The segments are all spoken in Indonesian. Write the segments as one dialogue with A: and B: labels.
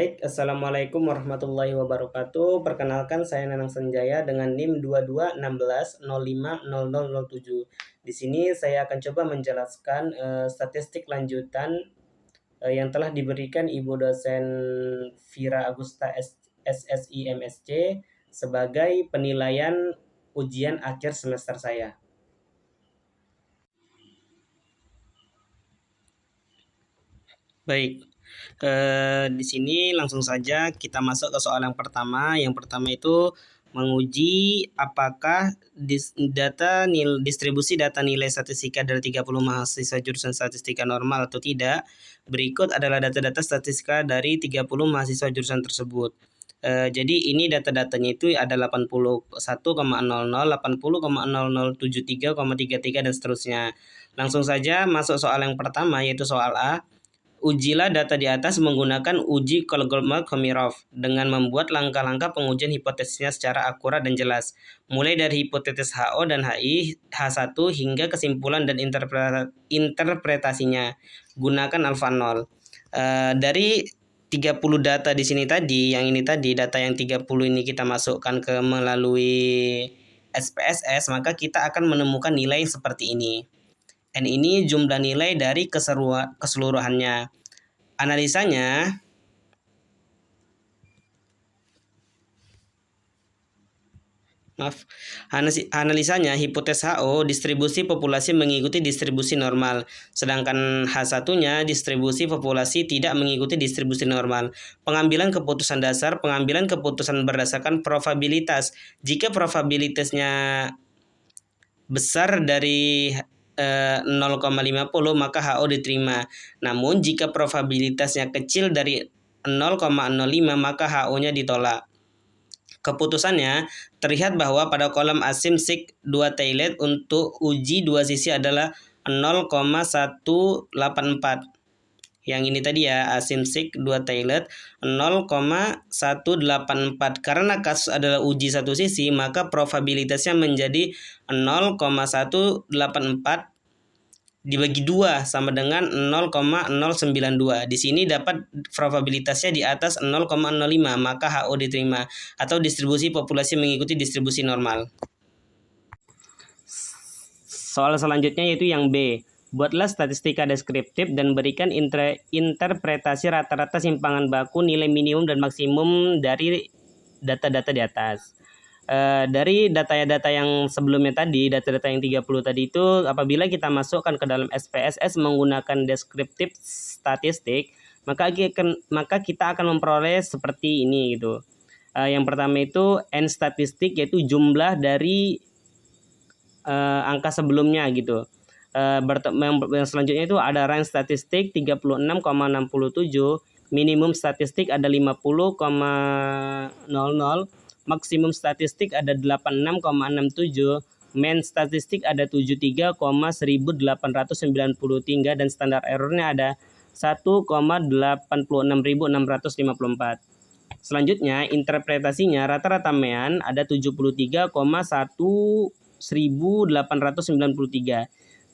A: Baik, Assalamualaikum warahmatullahi wabarakatuh. Perkenalkan, saya Nanang Sanjaya dengan NIM 2216050007. Di sini saya akan coba menjelaskan statistik lanjutan yang telah diberikan Ibu dosen Vira Agusta SSI MSc sebagai penilaian ujian akhir semester saya. Baik, di sini langsung saja kita masuk ke soal yang pertama. Yang pertama itu menguji apakah distribusi data nilai statistika dari 30 mahasiswa jurusan statistika normal atau tidak. Berikut adalah data-data statistika dari 30 mahasiswa jurusan tersebut. Jadi ini data-datanya itu ada 81,00, 80,0073,33 dan seterusnya. Langsung saja masuk soal yang pertama, yaitu soal A. Ujilah data di atas menggunakan uji Kolmogorov dengan membuat langkah-langkah pengujian hipotesisnya secara akurat dan jelas, mulai dari hipotesis HO dan HI, H1 hingga kesimpulan dan interpretasinya. Gunakan alfa 0. Dari 30 data di sini tadi, yang ini tadi, data yang 30 ini kita masukkan ke melalui SPSS, maka kita akan menemukan nilai seperti ini. N ini jumlah nilai dari keseluruhannya. Analisanya, analisanya hipotesis HO distribusi populasi mengikuti distribusi normal, sedangkan H1-nya distribusi populasi tidak mengikuti distribusi normal. Pengambilan keputusan dasar, pengambilan keputusan berdasarkan probabilitas. Jika probabilitasnya besar dari 0,50 maka HO diterima. Namun jika probabilitasnya kecil dari 0,05 maka HO-nya ditolak. Keputusannya terlihat bahwa pada kolom asimsik 2 Taillet untuk uji dua sisi adalah 0,184. Yang ini tadi ya, asimsik 2 Taillet 0,184. Karena kasus adalah uji satu sisi, maka probabilitasnya menjadi 0,184 dibagi 2 sama dengan 0,092. Di sini dapat probabilitasnya di atas 0,05, maka HO diterima atau distribusi populasi mengikuti distribusi normal. Soal selanjutnya yaitu yang B. Buatlah statistika deskriptif dan berikan interpretasi rata-rata simpangan baku nilai minimum dan maksimum dari data-data di atas. Dari data-data yang sebelumnya tadi, data-data yang 30 tadi itu, apabila kita masukkan ke dalam SPSS menggunakan deskriptif statistik, maka kita akan memperoleh seperti ini gitu. Yang pertama itu N statistik, yaitu jumlah dari angka sebelumnya gitu. Yang selanjutnya itu ada range statistik 36,67, minimum statistik ada 50,00, maksimum statistik ada 86,67, mean statistik ada 73,1893 dan standar errornya ada 1,86654. Selanjutnya interpretasinya rata-rata mean ada 73,1893.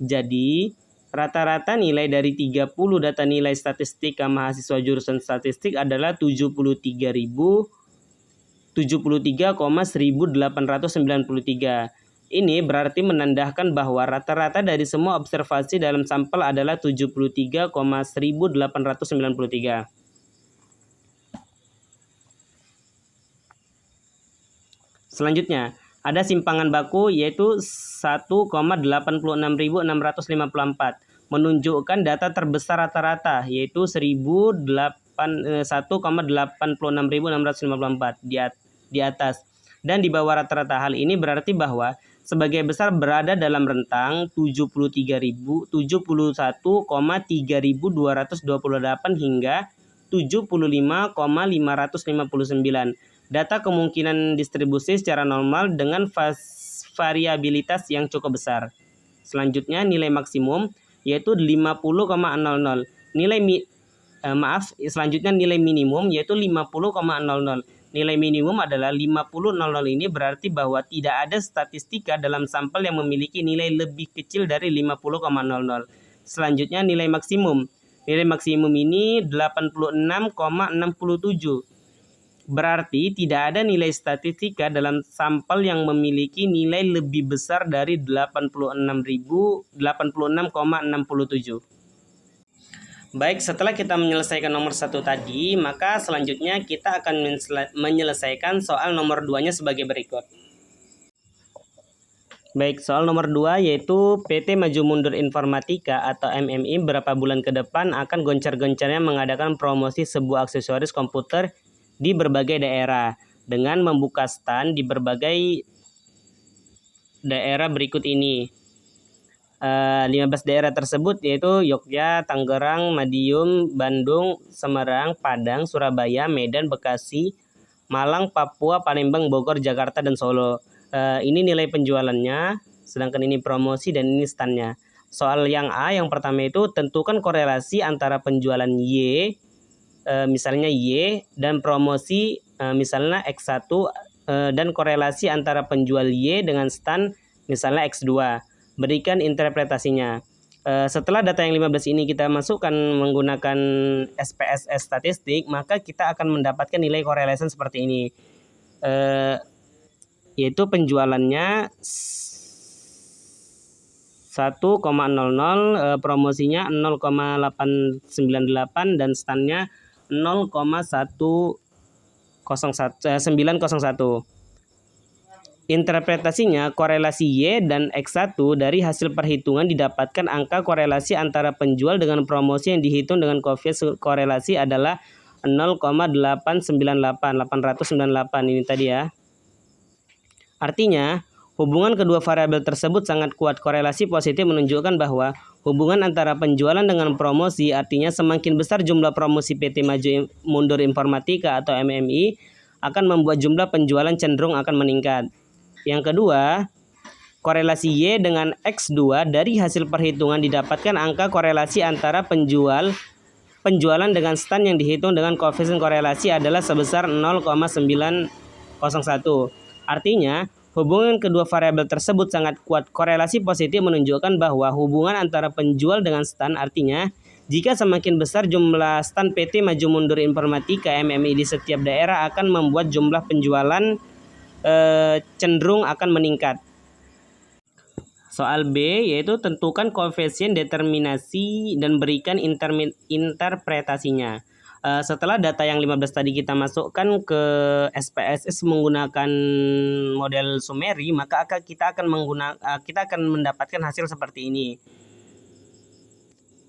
A: Jadi rata-rata nilai dari 30 data nilai statistika mahasiswa jurusan statistik adalah 73,1893. Ini berarti menandakan bahwa rata-rata dari semua observasi dalam sampel adalah 73,1893. Selanjutnya, ada simpangan baku yaitu 1,86654, menunjukkan data terbesar rata-rata yaitu 1,86654 di atas dan di bawah rata-rata. Hal ini berarti bahwa sebagian besar berada dalam rentang 71,3228 hingga 75,559. Data kemungkinan distribusi secara normal dengan variabilitas yang cukup besar. Selanjutnya nilai maksimum yaitu 50,00. Selanjutnya nilai minimum yaitu 50,00. Nilai minimum adalah 50,00. Ini berarti bahwa tidak ada statistika dalam sampel yang memiliki nilai lebih kecil dari 50,00. Selanjutnya nilai maksimum Nilai maksimum ini 86,67. Berarti tidak ada nilai statistika dalam sampel yang memiliki nilai lebih besar dari 86,67. Baik, setelah kita menyelesaikan nomor 1 tadi, maka selanjutnya kita akan menyelesaikan soal nomor 2-nya sebagai berikut. Baik, soal nomor 2 yaitu PT Maju Mundur Informatika atau MMI berapa bulan ke depan akan gencar-gencarnya mengadakan promosi sebuah aksesoris komputer di berbagai daerah dengan membuka stand di berbagai daerah berikut ini. 15 daerah tersebut yaitu Yogyakarta, Tangerang, Madiun, Bandung, Semarang, Padang, Surabaya, Medan, Bekasi, Malang, Papua, Palembang, Bogor, Jakarta, dan Solo. Ini nilai penjualannya, sedangkan ini promosi dan ini standnya. Soal yang A, yang pertama itu tentukan korelasi antara penjualan Y, misalnya Y, dan promosi misalnya X1, dan korelasi antara penjual Y dengan stand misalnya X2. Berikan interpretasinya. Setelah data yang 15 ini kita masukkan menggunakan SPSS statistik, maka kita akan mendapatkan nilai correlation seperti ini. Yaitu penjualannya 1,00, promosinya 0,898 dan standnya 0,901. Interpretasinya, korelasi Y dan X1 dari hasil perhitungan didapatkan angka korelasi antara penjual dengan promosi yang dihitung dengan koefisien korelasi adalah 0,898 ini tadi ya. Artinya, hubungan kedua variabel tersebut sangat kuat. Korelasi positif menunjukkan bahwa hubungan antara penjualan dengan promosi, artinya semakin besar jumlah promosi PT Maju Mundur Informatika atau MMI, akan membuat jumlah penjualan cenderung akan meningkat. Yang kedua, korelasi Y dengan X2 dari hasil perhitungan didapatkan angka korelasi antara penjualan dengan stand yang dihitung dengan koefisien korelasi adalah sebesar 0,901. Artinya, hubungan kedua variabel tersebut sangat kuat. Korelasi positif menunjukkan bahwa hubungan antara penjual dengan stand, artinya jika semakin besar jumlah stand PT Maju Mundur Informatika MMI di setiap daerah akan membuat jumlah penjualan cenderung akan meningkat. Soal B yaitu tentukan koefisien determinasi dan berikan interpretasinya. Setelah data yang 15 tadi kita masukkan ke SPSS menggunakan model summary, maka kita akan mendapatkan hasil seperti ini.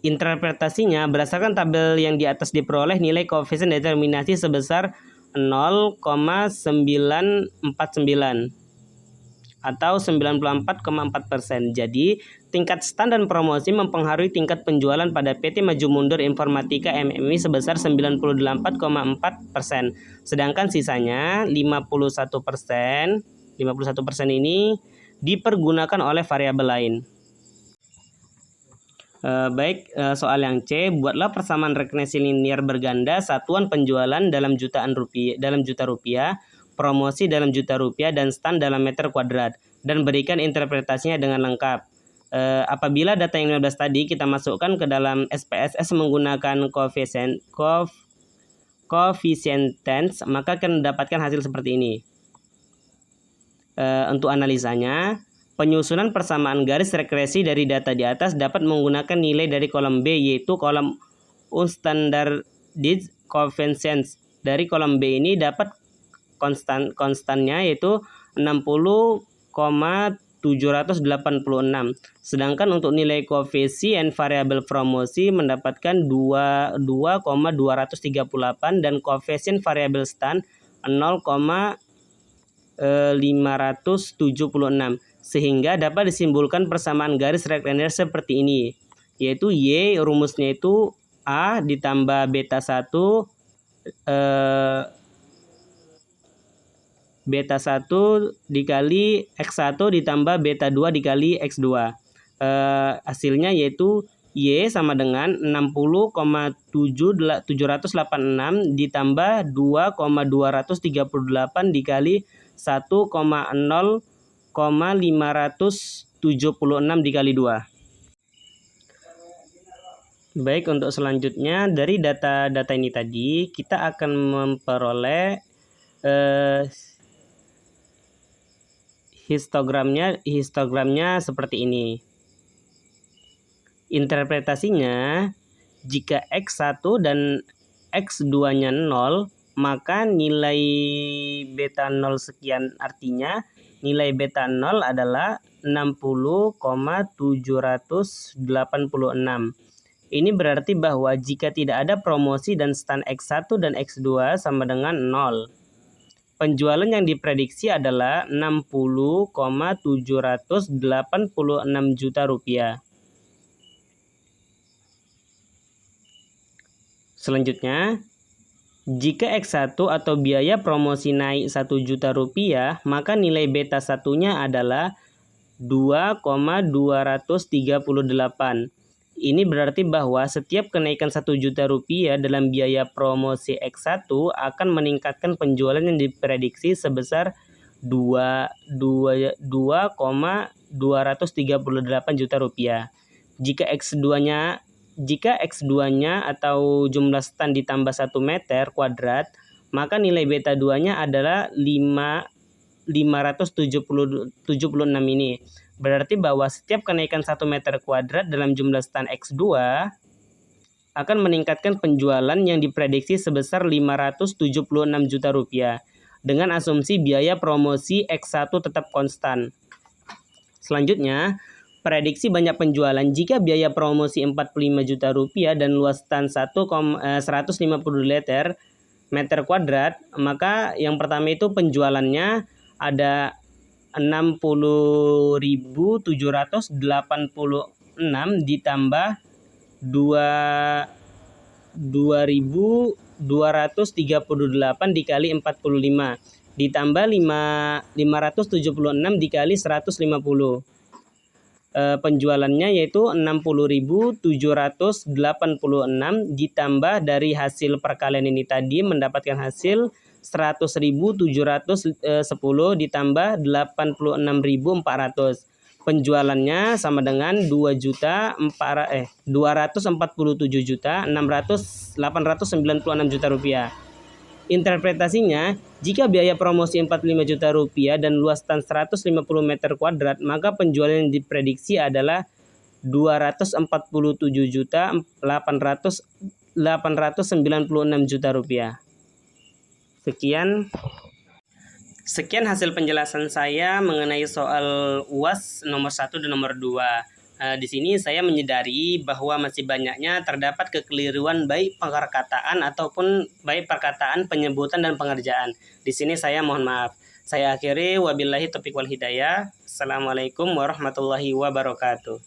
A: Interpretasinya, berdasarkan tabel yang di atas diperoleh nilai koefisien determinasi sebesar 0,949 atau 94,4%. Jadi, tingkat stand dan promosi mempengaruhi tingkat penjualan pada PT Maju Mundur Informatika MMI sebesar 98,4%. Sedangkan sisanya 51%. 51% ini dipergunakan oleh variabel lain. Soal yang C, buatlah persamaan regresi linear berganda satuan penjualan dalam juta rupiah, promosi dalam juta rupiah, dan stand dalam meter kuadrat, dan berikan interpretasinya dengan lengkap. Apabila data yang 15 tadi kita masukkan ke dalam SPSS menggunakan koefisientens, maka akan mendapatkan hasil seperti ini. Untuk analisanya, penyusunan persamaan garis regresi dari data di atas dapat menggunakan nilai dari kolom B, yaitu kolom unstandardized coefficients. Dari kolom B ini dapat konstannya yaitu 60,786. Sedangkan untuk nilai koefisien variabel promosi mendapatkan 2,238 dan koefisien variabel stand 0,576. Sehingga dapat disimpulkan persamaan garis rektangular seperti ini, yaitu Y rumusnya itu A ditambah beta 1 dikali X1 ditambah beta 2 dikali X2. Hasilnya yaitu Y sama dengan 60,786 ditambah 2,238 dikali 1,576 dikali 2. Baik, untuk selanjutnya dari data-data ini tadi kita akan memperoleh histogramnya seperti ini. Interpretasinya, jika X1 dan X2-nya 0, maka nilai beta 0 sekian, artinya nilai beta 0 adalah 60,786. Ini berarti bahwa jika tidak ada promosi dan stand X1 dan X2 sama dengan 0. Penjualan yang diprediksi adalah 60,786 juta rupiah. Selanjutnya, jika X1 atau biaya promosi naik 1 juta rupiah, maka nilai beta satunya adalah 2,238. Ini berarti bahwa setiap kenaikan 1 juta rupiah dalam biaya promosi X1 akan meningkatkan penjualan yang diprediksi sebesar 2,238 juta rupiah. Jika X2-nya atau jumlah stand ditambah 1 meter kuadrat, maka nilai beta 2-nya adalah 576 ini. Berarti bahwa setiap kenaikan 1 meter kuadrat dalam jumlah stand X2 akan meningkatkan penjualan yang diprediksi sebesar 576 juta rupiah dengan asumsi biaya promosi X1 tetap konstan. Selanjutnya, prediksi banyak penjualan jika biaya promosi 45 juta rupiah dan luas stand 150 meter kuadrat, maka yang pertama itu penjualannya ada 60.786 ditambah 2.238 dikali 45 ditambah 576 dikali 150. Penjualannya yaitu 60.786 ditambah dari hasil perkalian ini tadi mendapatkan hasil 100.710 ditambah 86.400. Penjualannya sama dengan 247.896 juta rupiah. Interpretasinya, jika biaya promosi 45 juta rupiah dan luas stand 150 meter kuadrat, maka penjualan yang diprediksi adalah 247.896 juta rupiah. Sekian hasil penjelasan saya mengenai soal UAS nomor 1 dan nomor 2. Di sini saya menyadari bahwa masih banyaknya terdapat kekeliruan baik perkataan ataupun baik perkataan, penyebutan, dan pengerjaan. Di sini saya mohon maaf. Saya akhiri, wabillahi taufiq wal hidayah. Assalamualaikum warahmatullahi wabarakatuh.